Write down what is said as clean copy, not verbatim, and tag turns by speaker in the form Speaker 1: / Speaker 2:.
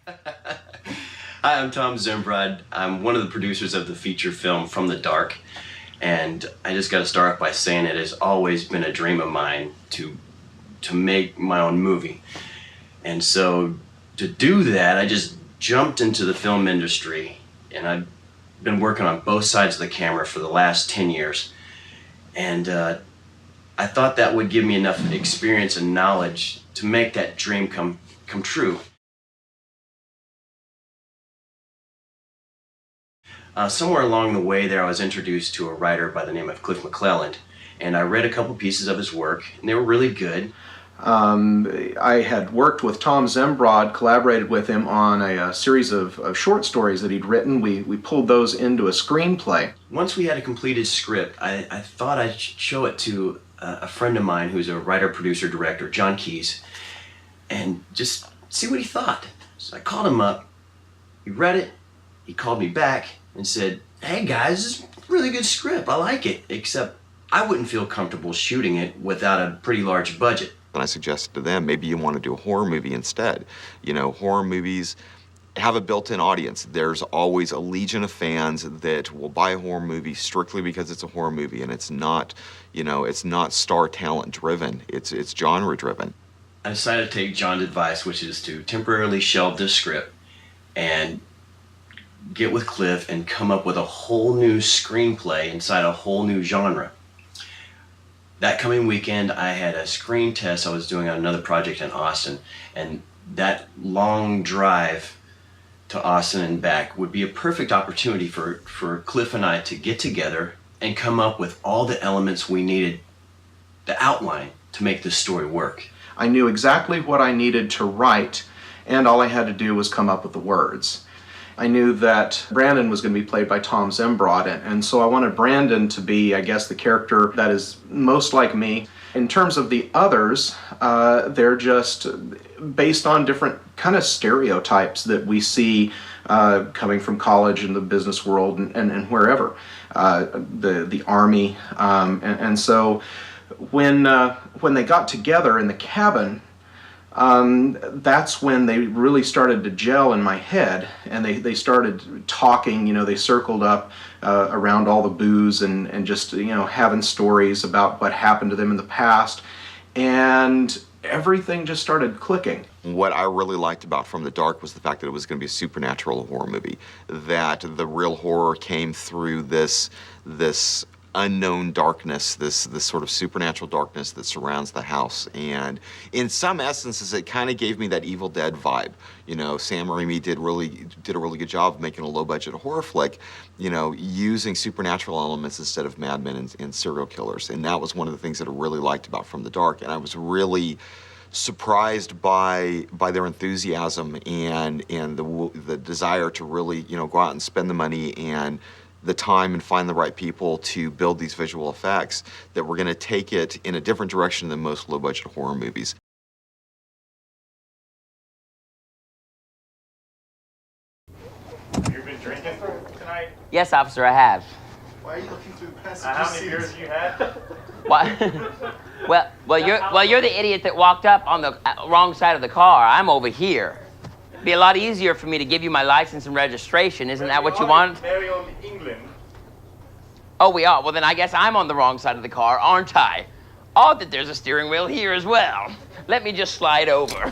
Speaker 1: Hi, I'm Tom Zimbrod. I'm one of the producers of the feature film From the Dark. And I just got to start off by saying it has always been a dream of mine to make my own movie. And so to do that, I just jumped into the film industry, and I've been working on both sides of the camera for the last 10 years. And I thought that would give me enough experience and knowledge to make that dream come true. Somewhere along the way there, I was introduced to a writer by the name of Cliff McClelland, and I read a couple pieces of his work, and they were really good.
Speaker 2: I had worked with Tom Zimbrod, collaborated with him on a series of short stories that he'd written. We pulled those into a screenplay.
Speaker 1: Once we had a completed script, I thought I'd show it to a friend of mine who's a writer, producer, director, John Keyes, and just see what he thought. So I called him up, he read it, he called me back and said, "Hey guys, this is a really good script, I like it, except I wouldn't feel comfortable shooting it without a pretty large budget."
Speaker 3: And I suggested to them, maybe you want to do a horror movie instead. You know, horror movies have a built-in audience. There's always a legion of fans that will buy a horror movie strictly because it's a horror movie, and it's not, you know, it's not star talent driven, it's genre driven.
Speaker 1: I decided to take John's advice, which is to temporarily shelve this script and get with Cliff and come up with a whole new screenplay inside a whole new genre. That coming weekend, I had a screen test I was doing on another project in Austin, and that long drive to Austin and back would be a perfect opportunity for Cliff and I to get together and come up with all the elements we needed, the outline, to make this story work.
Speaker 2: I knew exactly what I needed to write, and all I had to do was come up with the words. I knew that Brandon was going to be played by Tom Zimbrod, and so I wanted Brandon to be, I guess, the character that is most like me. In terms of the others, they're just based on different kind of stereotypes that we see coming from college and the business world and wherever, the Army. And so when they got together in the cabin, that's when they really started to gel in my head, and they started talking. You know, they circled up around all the booze and just, you know, having stories about what happened to them in the past, and everything just started clicking.
Speaker 3: What I really liked about From the Dark was the fact that it was going to be a supernatural horror movie, that the real horror came through this unknown darkness, this sort of supernatural darkness that surrounds the house. And in some essences, it kind of gave me that Evil Dead vibe. You know, Sam Raimi did a really good job of making a low-budget horror flick, you know, using supernatural elements instead of madmen and serial killers. And that was one of the things that I really liked about From the Dark. And I was really surprised by their enthusiasm and the desire to really, you know, go out and spend the money and the time and find the right people to build these visual effects, that we're going to take it in a different direction than most low-budget horror movies.
Speaker 4: You've been drinking tonight?
Speaker 5: Yes, officer, I have.
Speaker 4: Why are you looking through passenger How many beers have you had?
Speaker 5: What? well, you're the idiot that walked up on the wrong side of the car. I'm over here. It'd be a lot easier for me to give you my license and registration. Isn't that what you want?
Speaker 4: Very old England.
Speaker 5: Oh, we are? Well, then I guess I'm on the wrong side of the car, aren't I? Odd that there's a steering wheel here as well. Let me just slide over.